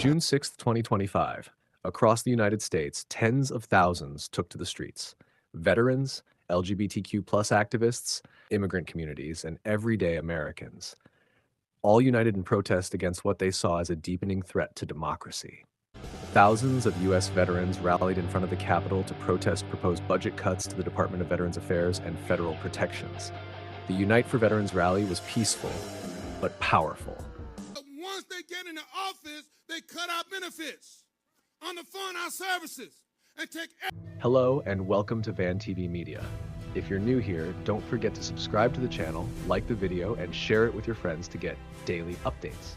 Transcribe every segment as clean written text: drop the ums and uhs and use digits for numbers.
June 6, 2025. Across the United States, tens of thousands took to the streets. Veterans, LGBTQ plus activists, immigrant communities, and everyday Americans, all united in protest against what they saw as a deepening threat to democracy. Thousands of U.S. veterans rallied in front of the Capitol to protest proposed budget cuts to the Department of Veterans Affairs and federal protections. The Unite for Veterans rally was peaceful, but powerful. Once they get into office, they cut our benefits, underfund our services, and take. Hello and welcome to Van TV Media. If you're new here, don't forget to subscribe to the channel, like the video, and share it with your friends to get daily updates.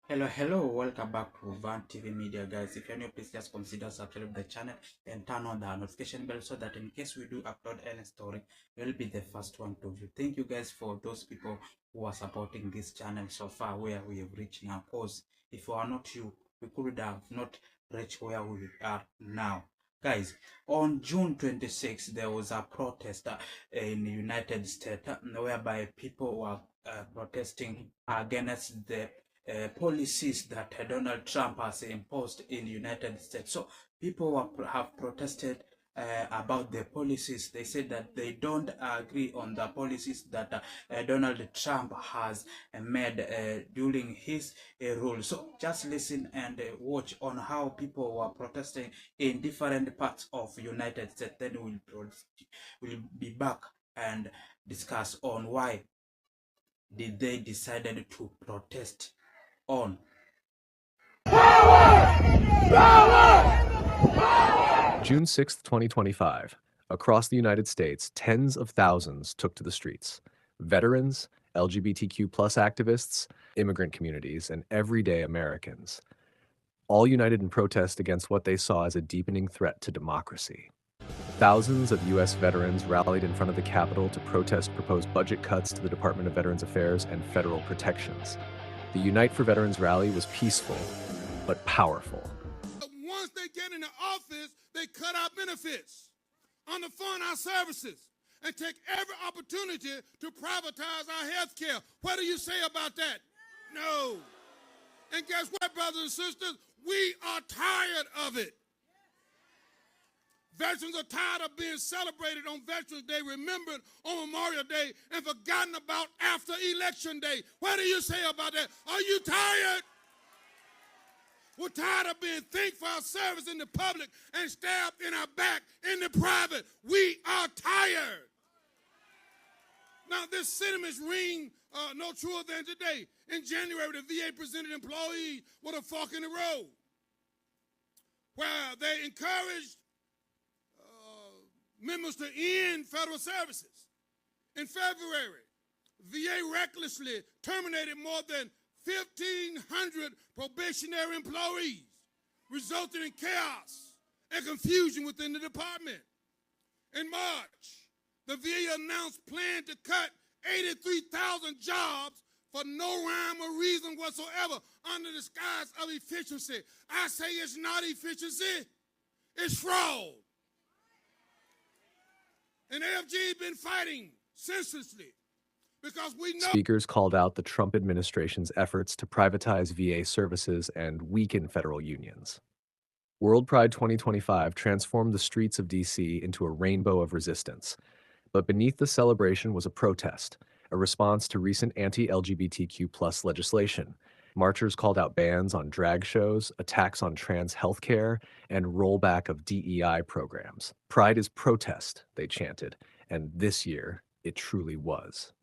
Hello, welcome back to Van TV Media, guys. If you're new, please just consider subscribing to the channel and turn on the notification bell so that in case we do upload any story, you'll be the first one to view. Thank you guys for those people who are supporting this channel so far where we have reached now, because if we are not you, we could have not reached where we are now. Guys, on June 26th, there was a protest in the United States whereby people were protesting against the policies that Donald Trump has imposed in the United States. So people have protested about the policies. They said that they don't agree on the policies that Donald Trump has made during his rule. So just listen and watch on how people were protesting in different parts of the United States. Then we'll be back and discuss on why did they decided to protest on. June 6, 2025. Across the United States, tens of thousands took to the streets. Veterans, LGBTQ plus activists, immigrant communities, and everyday Americans, all united in protest against what they saw as a deepening threat to democracy. Thousands of U.S. veterans rallied in front of the Capitol to protest proposed budget cuts to the Department of Veterans Affairs and federal protections. The Unite for Veterans rally was peaceful, but powerful. Once they get into office, they cut our benefits, underfund our services, and take every opportunity to privatize our health care. What do you say about that? No. And guess what, brothers and sisters? We are tired of it. Veterans are tired of being celebrated on Veterans Day, remembered on Memorial Day, and forgotten about after Election Day. What do you say about that? Are you tired? We're tired of being thanked for our service in the public and stabbed in our back in the private. We are tired. Now, this sentiments ring no truer than today. In January, the VA presented employees with a fork in the road, where they encouraged members to end federal services. In February, VA recklessly terminated more than 1,500 probationary employees, resulting in chaos and confusion within the department. In March, the VA announced plans to cut 83,000 jobs for no rhyme or reason whatsoever under the disguise of efficiency. I say it's not efficiency, it's fraud. And AFG has been fighting senselessly because we know. Speakers called out the Trump administration's efforts to privatize VA services and weaken federal unions. World Pride 2025 transformed the streets of D.C. into a rainbow of resistance. But beneath the celebration was a protest, a response to recent anti-LGBTQ plus legislation. Marchers called out bans on drag shows, attacks on trans healthcare, and rollback of DEI programs. Pride is protest, they chanted, and this year, it truly was.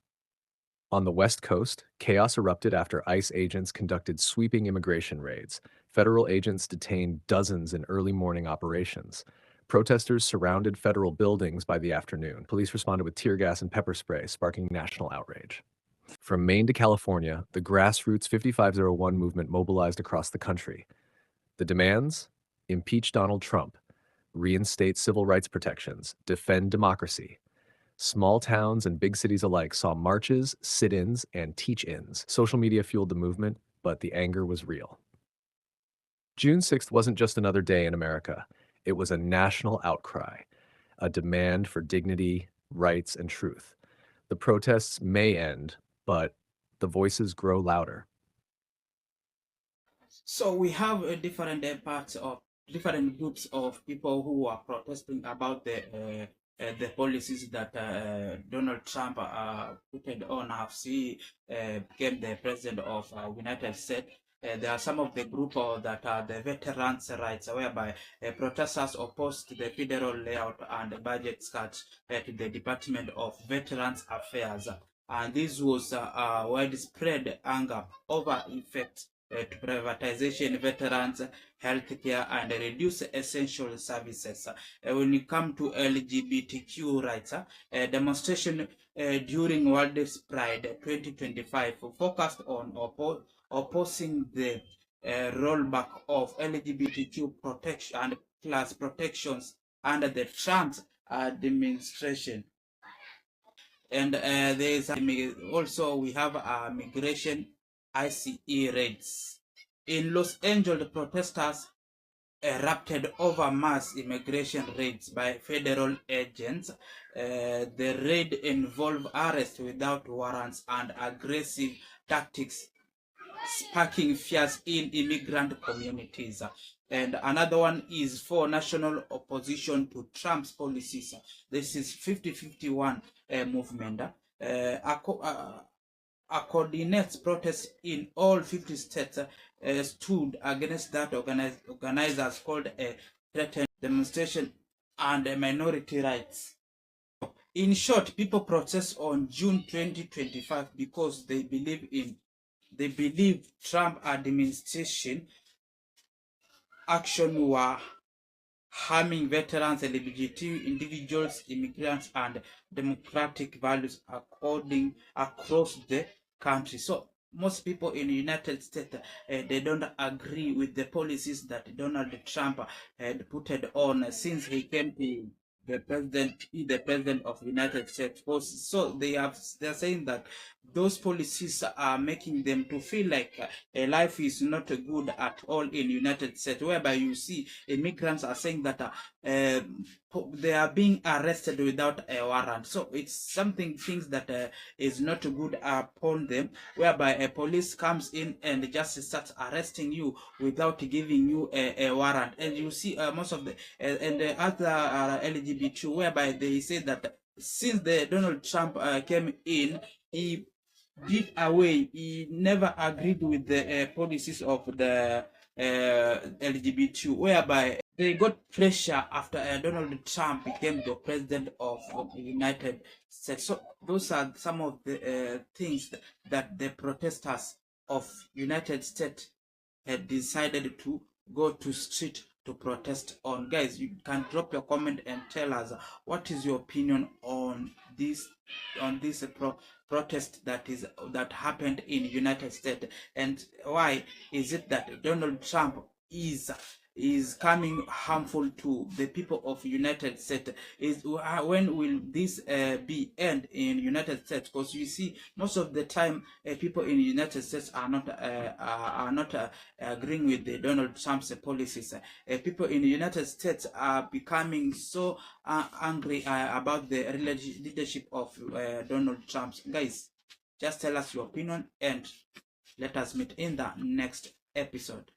On the West Coast, chaos erupted after ICE agents conducted sweeping immigration raids. Federal agents detained dozens in early morning operations. Protesters surrounded federal buildings by the afternoon. Police responded with tear gas and pepper spray, sparking national outrage. From Maine to California, the grassroots 5501 movement mobilized across the country. The demands? Impeach Donald Trump, reinstate civil rights protections, defend democracy. Small towns and big cities alike saw marches, sit-ins, and teach-ins. Social media fueled the movement, but the anger was real. June 6th wasn't just another day in America. It was a national outcry, a demand for dignity, rights, and truth. The protests may end, but the voices grow louder. So we have different parts of different groups of people who are protesting about the policies that Donald Trump put on after he became the president of United States. There are some of the group that are the veterans' rights, whereby protesters opposed to the federal layout and budget cuts to the Department of Veterans Affairs. And this was widespread anger over effects to privatization, veterans, healthcare, and reduce essential services. When you come to LGBTQ rights, demonstration during World Pride 2025 focused on opposing the rollback of LGBTQ protection and class protections under the Trump administration. And there is also we have migration ICE raids. In Los Angeles, protesters erupted over mass immigration raids by federal agents. The raid involved arrests without warrants and aggressive tactics, sparking fears in immigrant communities. And another one is for national opposition to Trump's policies. This is 50-51 movement. Coordinates protests in all 50 states stood against that organizers called a threatened demonstration and minority rights. In short, people protest on June 2025 because they believe Trump administration action were harming veterans, LGBT individuals, immigrants, and democratic values across the country. So most people in the United States, they don't agree with the policies that Donald Trump had put on since he came to the president of the United States. So they're saying that those policies are making them to feel like life is not good at all in United States, whereby you see immigrants are saying that they are being arrested without a warrant. So it's things that is not good upon them, whereby a police comes in and just starts arresting you without giving you a warrant. And you see most of the and the other LGBT, whereby they say that since the Donald Trump came in, he did away. He never agreed with the policies of the LGBT, whereby they got pressure after Donald Trump became the president of the United States. So those are some of the things that the protesters of United States had decided to go to street to protest on. Guys, you can drop your comment and tell us what is your opinion on this protest that happened in United States, and why is it that Donald Trump is coming harmful to the people of United States? When will this be end in United States? Because you see, most of the time people in United States are not agreeing with the Donald Trump's policies. People in the United States are becoming so angry about the leadership of Donald Trump. Guys, just tell us your opinion and let us meet in the next episode.